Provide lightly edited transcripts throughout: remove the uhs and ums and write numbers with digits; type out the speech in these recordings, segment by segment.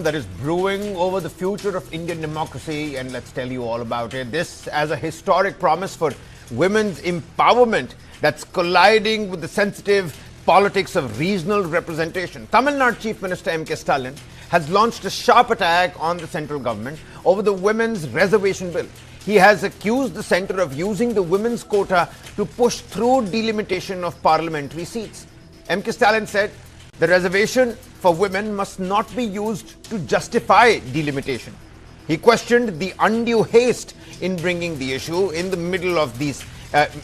that is brewing over the future of Indian democracy, and let's tell you all about it. This as a historic promise for women's empowerment that's colliding with the sensitive politics of regional representation. Tamil Nadu Chief Minister M. Stalin has launched a sharp attack on the central government over the women's reservation bill. He has accused the centre of using the women's quota to push through delimitation of parliamentary seats. M. Stalin said the reservation for women must not be used to justify delimitation. He questioned the undue haste in bringing the issue in the middle of these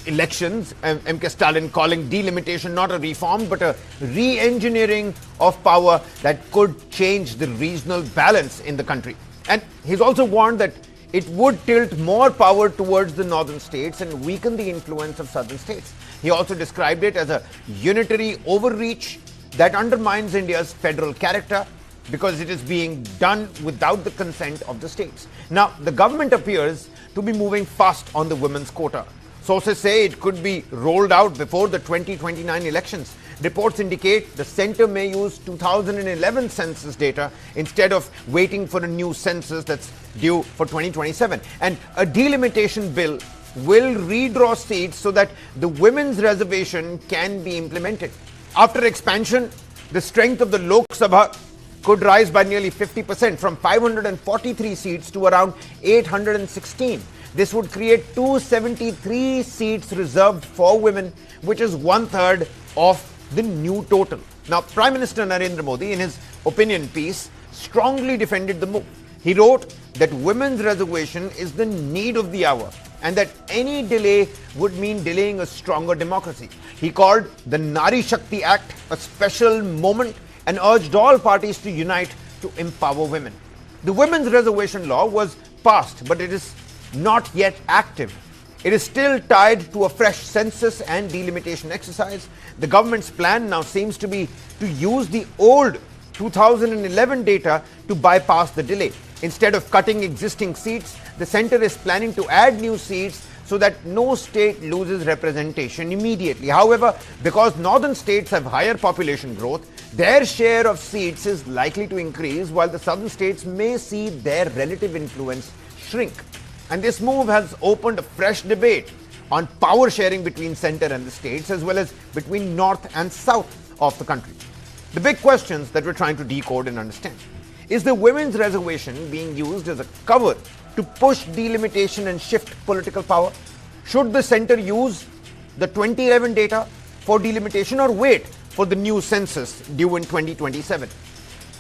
elections. M. Stalin calling delimitation not a reform but a re-engineering of power that could change the regional balance in the country. And he's also warned that it would tilt more power towards the northern states and weaken the influence of southern states. He also described it as a unitary overreach that undermines India's federal character because it is being done without the consent of the states. Now, the government appears to be moving fast on the women's quota. Sources say it could be rolled out before the 2029 elections. Reports indicate the centre may use 2011 census data instead of waiting for a new census that's due for 2027. And a delimitation bill will redraw seats so that the women's reservation can be implemented. After expansion, the strength of the Lok Sabha could rise by nearly 50% from 543 seats to around 816. This would create 273 seats reserved for women, which is one-third of the new total. Now, Prime Minister Narendra Modi, in his opinion piece, strongly defended the move. He wrote that women's reservation is the need of the hour and that any delay would mean delaying a stronger democracy. He called the Nari Shakti Act a special moment and urged all parties to unite to empower women. The women's reservation law was passed, but it is not yet active. It is still tied to a fresh census and delimitation exercise. The government's plan now seems to be to use the old 2011 data to bypass the delay. Instead of cutting existing seats, the centre is planning to add new seats so that no state loses representation immediately. However, because northern states have higher population growth, their share of seats is likely to increase while the southern states may see their relative influence shrink. And this move has opened a fresh debate on power sharing between centre and the states as well as between north and south of the country. The big questions that we're trying to decode and understand. Is the women's reservation being used as a cover to push delimitation and shift political power? Should the centre use the 2011 data for delimitation or wait for the new census due in 2027?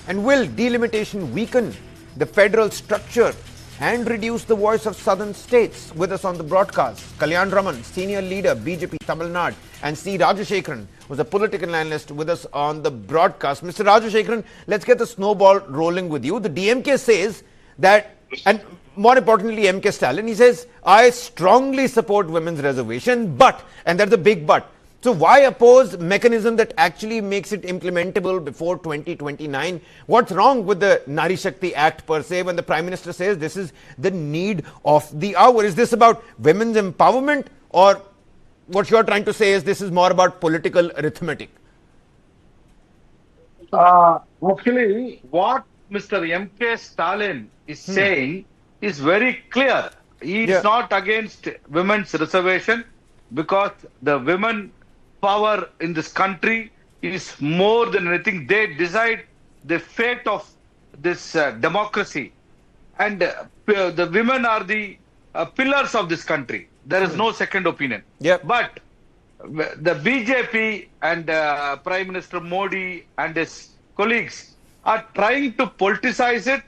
And will delimitation weaken the federal structure and reduce the voice of southern states? With us on the broadcast, Kalyan Raman, senior leader, BJP Tamil Nadu, and C. Rajashekharan, who's a political analyst, with us on the broadcast. Mr. Rajashekharan, let's get the snowball rolling with you. The DMK says that, and more importantly, MK Stalin, he says, I strongly support women's reservation, but, and there's a big but. So why oppose mechanism that actually makes it implementable before 2029? What's wrong with the Nari Shakti Act per se when the Prime Minister says this is the need of the hour? Is this about women's empowerment, or what you're trying to say is this is more about political arithmetic? Actually, what Mr. M.K. Stalin is saying is very clear. He is not against women's reservation because the women power in this country is more than anything. They decide the fate of this democracy. And the women are the pillars of this country. There is no second opinion. But the BJP and Prime Minister Modi and his colleagues are trying to politicize it,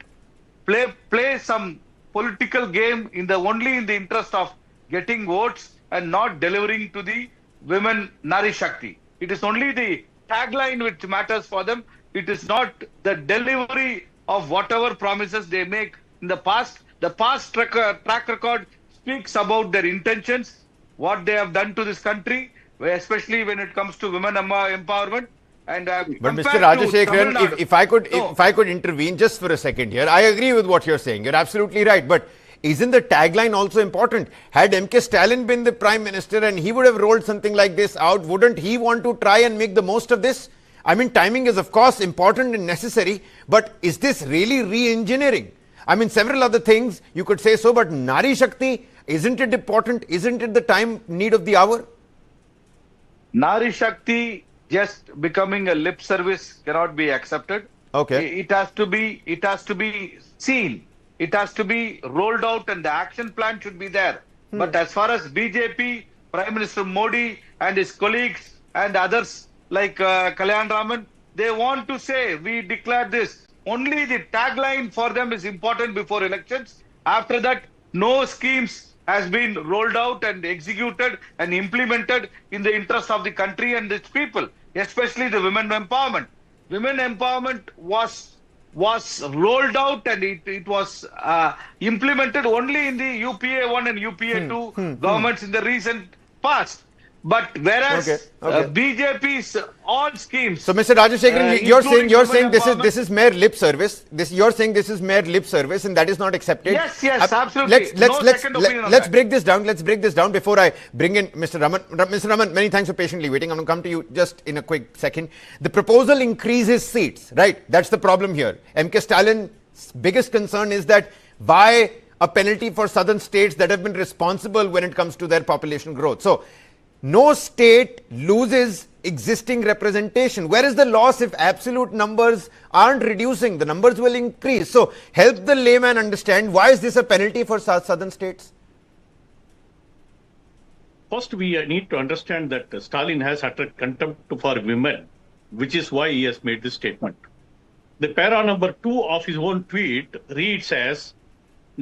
play some political game only in the interest of getting votes and not delivering to the women Nari Shakti. It is only the tagline which matters for them. It is not the delivery of whatever promises they make in the past. The past track record speaks about their intentions, what they have done to this country, especially when it comes to women empowerment. And but Mr. Rajashekharan, if I could intervene just for a second here, I agree with what you're saying. You're absolutely right. But isn't the tagline also important? Had MK Stalin been the Prime Minister and he would have rolled something like this out, wouldn't he want to try and make the most of this? I mean, timing is of course important and necessary, but is this really re-engineering? I mean, several other things you could say so, but Nari Shakti, isn't it important? Isn't it the time need of the hour? Nari Shakti just becoming a lip service cannot be accepted. Okay. It has to be seen. It has to be rolled out and the action plan should be there. But as far as BJP, Prime Minister Modi and his colleagues and others like Kalyan Raman, they want to say, we declare this. Only the tagline for them is important before elections. After that, no schemes has been rolled out and executed and implemented in the interest of the country and its people, especially the women empowerment. Women empowerment was rolled out and it was implemented only in the UPA 1 and UPA 2 governments in the recent past. But whereas BJP's all schemes. So, Mr. Rajashekharan, you're saying this is mere lip service. You're saying this is mere lip service, and that is not accepted. Yes, absolutely. Let's break this down. Let's break this down before I bring in Mr. Raman. Mr. Raman, many thanks for patiently waiting. I'm going to come to you just in a quick second. The proposal increases seats, right? That's the problem here. M.K. Stalin's biggest concern is that why a penalty for southern states that have been responsible when it comes to their population growth. So, no state loses existing representation. Where is the loss if absolute numbers aren't reducing? The numbers will increase. So help the layman understand, why is this a penalty for southern states? First, we need to understand that Stalin has utter contempt for women, which is why he has made this statement. The para number 2 of his own tweet reads as,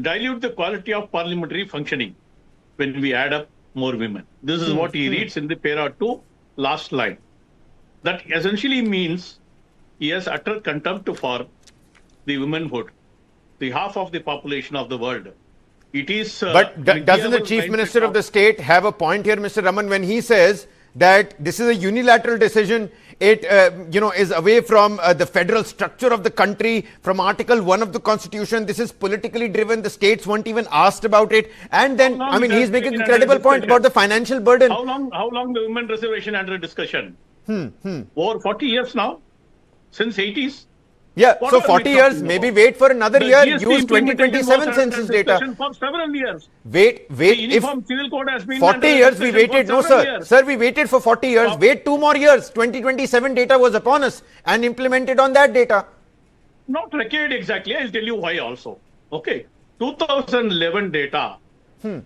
dilute the quality of parliamentary functioning when we add up more women. This is what he reads in the para 2 last line. That essentially means he has utter contempt for the womanhood, the half of the population of the world. It is. But doesn't the Chief Minister of the state have a point here, Mr. Raman, when he says that this is a unilateral decision? It is away from the federal structure of the country, from Article 1 of the Constitution. This is politically driven. The states weren't even asked about it. And then, I mean, he's making a credible point about the financial burden. How long the women reservation under discussion? Over 40 years now? Since 80s? Yeah, so 40 years, maybe wait for another year, use 2027 census data. For several years. Wait, if civil code has been 40 years we waited, no sir. Sir, we waited for 40 years, wait 2 more years, 2027 data was upon us and implemented on that data. Not required exactly, I'll tell you why also. Okay, 2011 data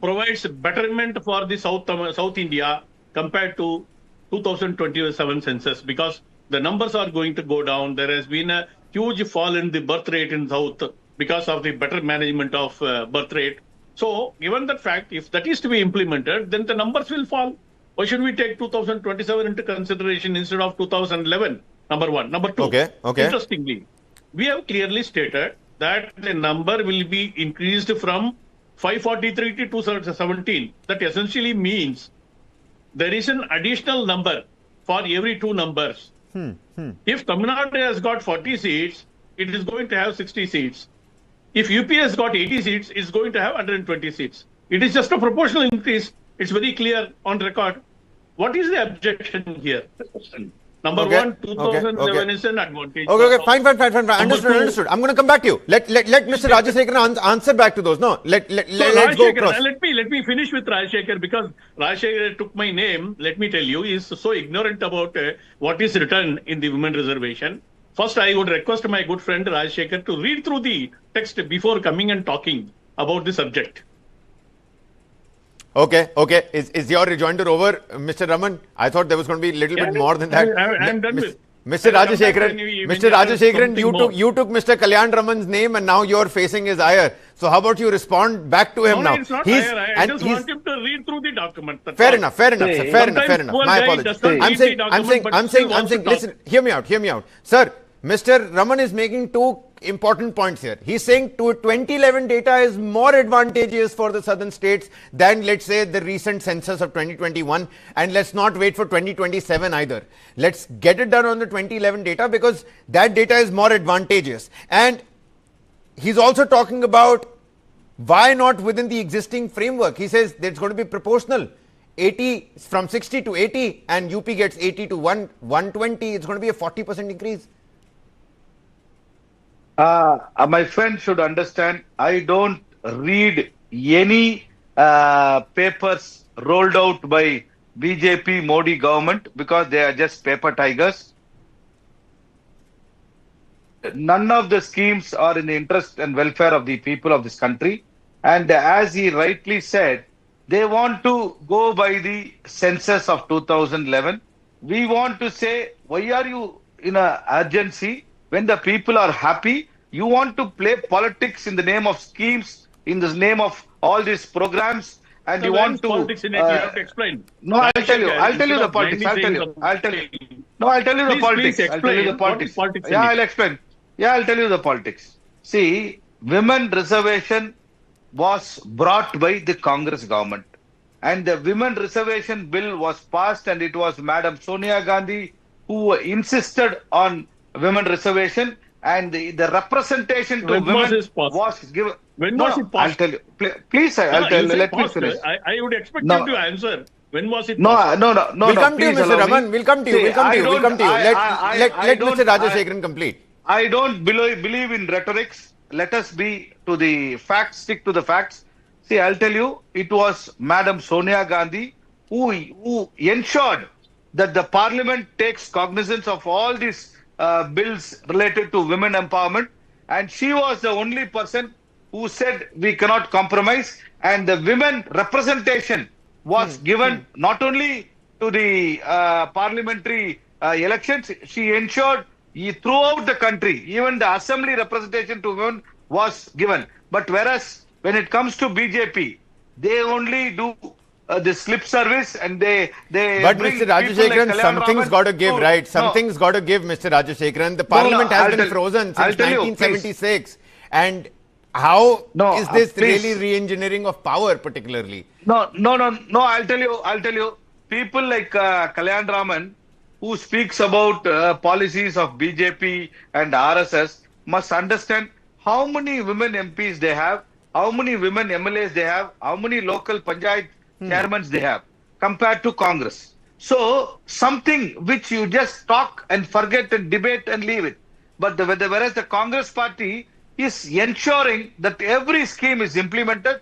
provides betterment for the South India compared to 2027 census, because the numbers are going to go down. There has been a huge fall in the birth rate in South because of the better management of birth rate. So, given that fact, if that is to be implemented, then the numbers will fall. Why should we take 2027 into consideration instead of 2011? Number 1. Number 2, interestingly, we have clearly stated that the number will be increased from 543 to 217. That essentially means there is an additional number for every 2 numbers. If Tamil Nadu has got 40 seats, it is going to have 60 seats. If UP has got 80 seats, it's going to have 120 seats. It is just a proportional increase. It's very clear on record. What is the objection here? Number 1, 2011 is an advantage. Fine. Understood. I'm going to come back to you. Let Mr. Rajashekharan answer back to those. No, let's go across. Let me finish with Rajashekharan, because Rajashekharan took my name. Let me tell you, he is so ignorant about what is written in the women reservation. First, I would request my good friend Rajashekharan to read through the text before coming and talking about the subject. Okay. Is your rejoinder over, Mr. Raman? I thought there was going to be a little bit more than that. I'm done with. Mr. Rajashekharan, you took Mr. Kalyan Raman's name and now you're facing his ire. So how about you respond back to him now? It's not ire. I just want him to read through the document. Fair enough. Fair enough. My apologies. I'm saying, listen, hear me out. Sir, Mr. Raman is making 2 important points here. He's saying 2011 data is more advantageous for the southern states than, let's say, the recent census of 2021, and let's not wait for 2027 either. Let's get it done on the 2011 data because that data is more advantageous. And he's also talking about why not within the existing framework. He says that it's going to be proportional. 80 from 60 to 80 and UP gets 80 to 120, it's going to be a 40% increase. My friend should understand, I don't read any papers rolled out by BJP Modi government because they are just paper tigers. None of the schemes are in the interest and welfare of the people of this country. And as he rightly said, they want to go by the census of 2011. We want to say, why are you in an urgency when the people are happy? You want to play politics in the name of schemes, in the name of all these programs, and So you there want is to. politics in it. You have to explain. No, I'll tell you. I'll tell you the politics. I'll tell you. I'll tell you. No, I'll tell you the Please politics. I'll tell you the explain. What politics. is politics in Yeah, it? I'll explain. Yeah, I'll tell you the politics. See, women reservation was brought by the Congress government. And the women reservation bill was passed, and it was Madam Sonia Gandhi who insisted on women reservation, and the representation to When was women this passed? was given. When was it I'll passed? tell you. Please, I'll tell you. You said Let me passed. finish. I would expect No. you to answer. When was it No, passed? no. We'll come to you, please Mr. allow me. Raman. We'll come to you. See, We'll come to you. We'll come to you. Let don't- Mr. Rajashekharan complete. I don't believe in rhetorics. Let us be to the facts, stick to the facts. See, I'll tell you, it was Madam Sonia Gandhi who ensured that the parliament takes cognizance of all these bills related to women empowerment. And she was the only person who said we cannot compromise. And the women representation was given not only to the parliamentary elections, she ensured throughout the country, even the assembly representation to women was given. But whereas when it comes to BJP, they only do the slip service, and they But bring Mr. people like Rajashekharan, Kalyan something's Raman got to give, to- right? No. Something's got to give, Mr. Rajashekharan. The parliament has I'll been tell- frozen I'll since tell you, 1976. And how No, is this please. really re-engineering of power, particularly? No. I'll tell you. People like Kalyan Raman, who speaks about policies of BJP and RSS, must understand how many women MPs they have, how many women MLAs they have, how many local panchayat chairmen they have, compared to Congress. So something which you just talk and forget and debate and leave it. But whereas the Congress party is ensuring that every scheme is implemented.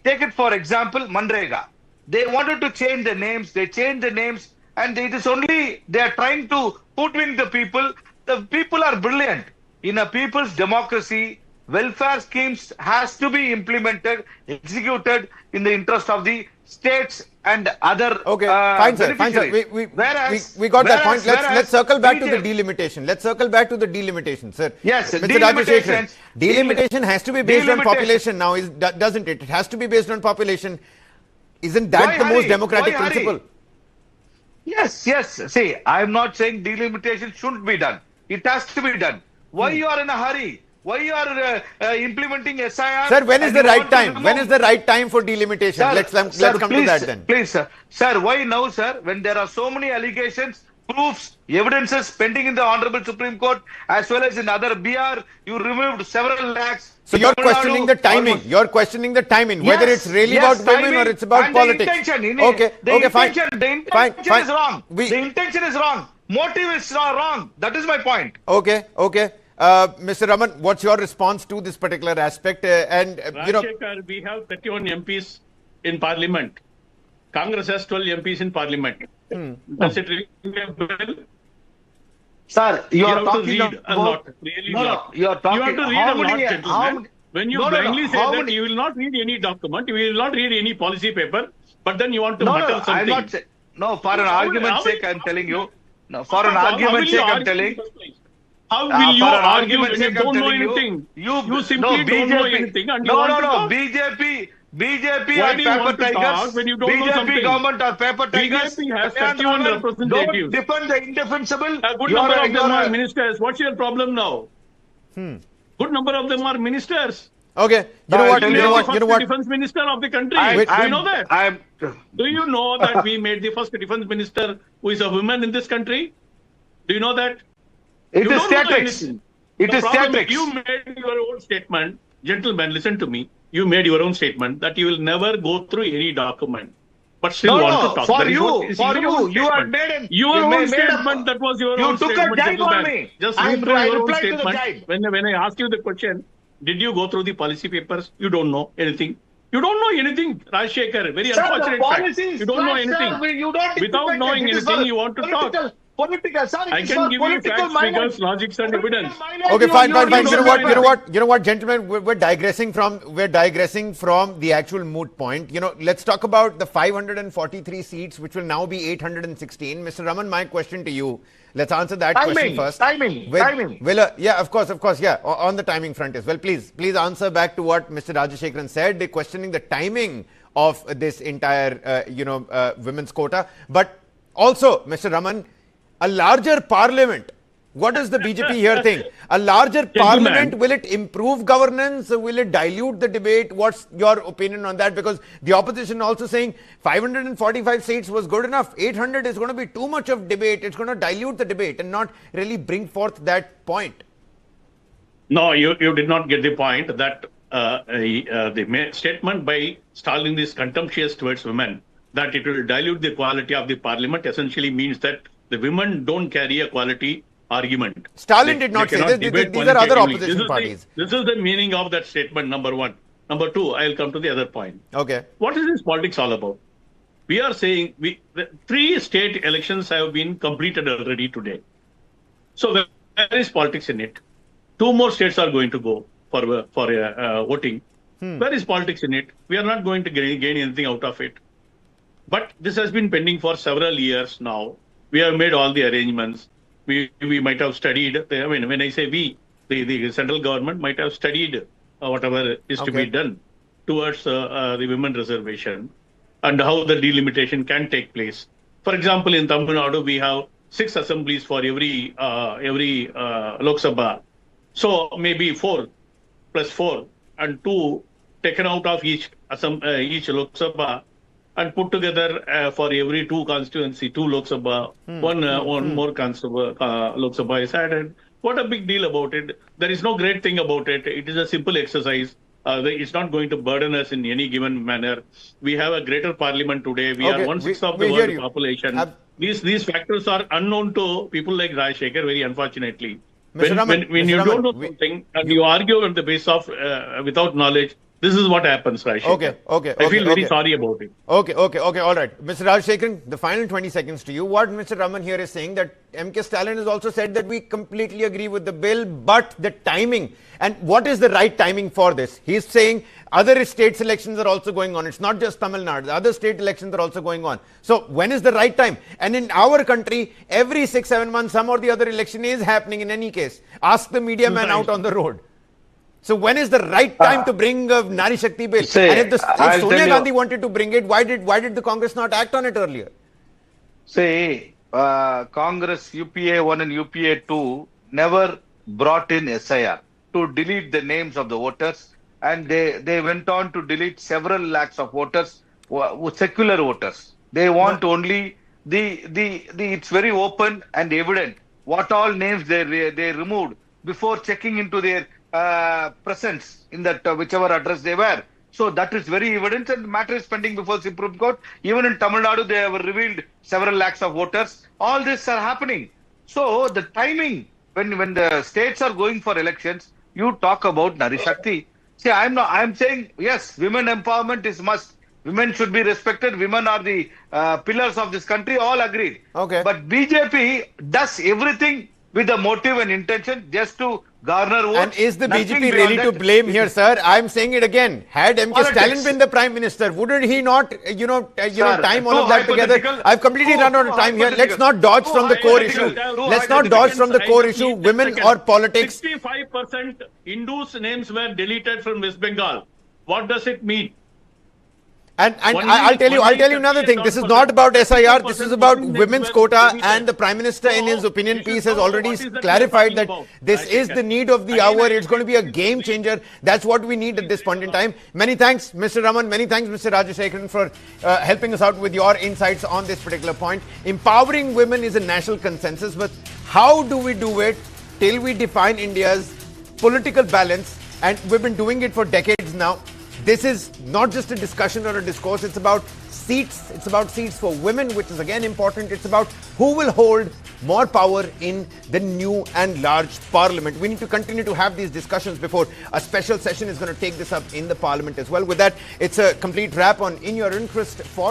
Take it for example, Manrega. They wanted to change the names. They changed the names, and it is only they are trying to hoodwink the people. The people are brilliant. In a people's democracy, welfare schemes has to be implemented, executed in the interest of the states and other Okay, fine, sir. Fine, sir. We got that point. Let's circle back to the delimitation. Let's circle back to the delimitation, sir. Yes, Mr. delimitation. Rajashekharan, delimitation has to be based on Delimitation. population now, doesn't it? It has to be based on population. Isn't that Why the most hurry? democratic Why hurry? principle? Yes. See, I'm not saying delimitation shouldn't be done. It has to be done. Why you are in a hurry? Why you are implementing SIR? Sir, when is and the you right want to time? remove- When is the right time for delimitation? Sir, Let's sir, come please, to that then. Please, sir. Sir, why now, sir? When there are so many allegations, proofs, evidences pending in the Honorable Supreme Court, as well as in other BR, you removed several lakhs. So you're Tamil questioning Nadu, the timing. almost- You're questioning the timing, whether Yes, it's really yes, about women or timing it's about and the politics. intention. Okay, fine. The intention Fine. is wrong. We- The intention is wrong. Motive is wrong. That is my point. Okay. Mr. Raman, what's your response to this particular aspect? Rajashekar, we have 31 MPs in Parliament. Congress has 12 MPs in Parliament. Considering a bill, Sir, you are have to talking read a about... lot. Really No, lot. you are talking... You have to read how a lot, many- how gentlemen. many- When you No, blindly say how that many- you will not read any document, you will not read any policy paper, but then you want to No, mutter no, something. I'm not saying... No, for an How will- argument's how will- sake, I'm telling you. No, for an How will argument's you sake, I'm argue telling... in the first place? How will you for an argue argument's when you sake, I'm don't know telling anything? You simply no, don't know BJP anything and you No, want no, to no. talk. BJP Why are do you paper want to talk tigers. when you don't know BJP something? government are paper tigers. BJP has Kalyan 31 Raman, representatives. Don't defend the indefensible. A good You are number of them you are ministers. What's your problem now? Good number of them are ministers. Okay. No, I'll tell You know First what? defense minister of the country. I- Do you I'm- know that? I'm... Do you know that we made the first defense minister who is a woman in this country? Do you know that? It You is don't know statics. anything. It The is problem statics. You made your own statement. Gentlemen, listen to me. You made your own statement that you will never go through any document. but still want to talk. For you, you had made your own statement. That was your own statement. You took a jibe on gentleman. me. Just I your own replied to the statement. jibe. When I asked you the question, did you go through the policy papers? You don't know anything. You don't know anything, Rajshekhar. Very unfortunate fact. You don't know anything. Without knowing anything, you want to talk. I can give you facts, figures, logics, and evidence. Okay, fine. You know what, gentlemen, we're digressing from the actual moot point. Let's talk about the 543 seats, which will now be 816. Mr. Raman, my question to you. Let's answer that question first. Timing. Yeah, of course, yeah. On the timing front as well. Please answer back to what Mr. Rajashekharan said. They're questioning the timing of this entire, women's quota. But also, Mr. Raman, a larger parliament. What does the BJP here think? A larger parliament, will it improve governance? Will it dilute the debate? What's your opinion on that? Because the opposition also saying 545 seats was good enough. 800 is going to be too much of debate. It's going to dilute the debate and not really bring forth that point. No, you did not get the point that the statement by Stalin is contemptuous towards women, that it will dilute the quality of the parliament, essentially means that the women don't carry a quality argument. Stalin did not say this. These are other opposition parties. This is the meaning of that statement, number one. Number two, I'll come to the other point. Okay. What is this politics all about? We are saying the 3 state elections have been completed already today. So where is politics in it? 2 more states are going to go for voting. Where is politics in it? We are not going to gain anything out of it. But this has been pending for several years now. We have made all the arrangements. We might have studied. When I say we, the central government might have studied whatever is to be done towards the women reservation and how the delimitation can take place. For example, in Tamil Nadu, we have 6 assemblies for every Lok Sabha. So maybe 4 plus 4 and 2 taken out of each Lok Sabha and put together for every 2 constituency, 2 Lok Sabha, one more Lok Sabha is added. What a big deal about it. There is no great thing about it. It is a simple exercise. It's not going to burden us in any given manner. We have a greater parliament today. We are 1/6 of the world population. These factors are unknown to people like Rajshekhar, very unfortunately. When you don't know something and you argue on the basis of without knowledge, this is what happens, Rajshekhar. Okay. I feel very sorry about it. Okay. All right. Mr. Rajshekhar, the final 20 seconds to you. What Mr. Raman here is saying that M.K. Stalin has also said that we completely agree with the bill, but the timing. And what is the right timing for this? He's saying other state elections are also going on. It's not just Tamil Nadu. The other state elections are also going on. So when is the right time? And in our country, every 6-7 months, some or the other election is happening in any case. Ask the media man out on the road. So when is the right time to bring a Nari Shakti bill? And if Sonia Gandhi wanted to bring it, why did the Congress not act on it earlier? Say, Congress UPA 1 and UPA 2 never brought in SIR to delete the names of the voters, and they went on to delete several lakhs of voters, secular voters. They want only it's very open and evident what all names they removed before checking into their presence in that whichever address they were. So that is very evident, and the matter is pending before Supreme Court. Even in Tamil Nadu, they have revealed several lakhs of voters. All this are happening. So the timing, when the states are going for elections, you talk about Nari Shakti. See, I'm saying, yes, women empowerment is must. Women should be respected. Women are the pillars of this country. All agreed. Okay. But BJP does everything with a motive and intention just to garner votes. And is the BJP really to blame here, sir? I'm saying it again. Had M.K. Stalin been the Prime Minister, wouldn't he not, time all of that together? I've completely run out of time here. Let's not dodge from the core issue. Let's not dodge from the core issue, women or politics. 65% Hindus' names were deleted from West Bengal. What does it mean? And I'll tell you another thing. This is not about SIR. This is about women's quota. And the Prime Minister, in his opinion piece, has already clarified that this is the need of the hour. It's going to be a game changer. That's what we need at this point in time. Many thanks, Mr. Raman. Many thanks, Mr. Rajashekharan, for helping us out with your insights on this particular point. Empowering women is a national consensus, but how do we do it till we define India's political balance? And we've been doing it for decades now. this is not just a discussion or a discourse, it's about seats. It's about seats for women, which is again important. It's about who will hold more power in the new and large parliament. We need to continue to have these discussions before a special session is going to take this up in the parliament as well. With that, it's a complete wrap on In Your Interest for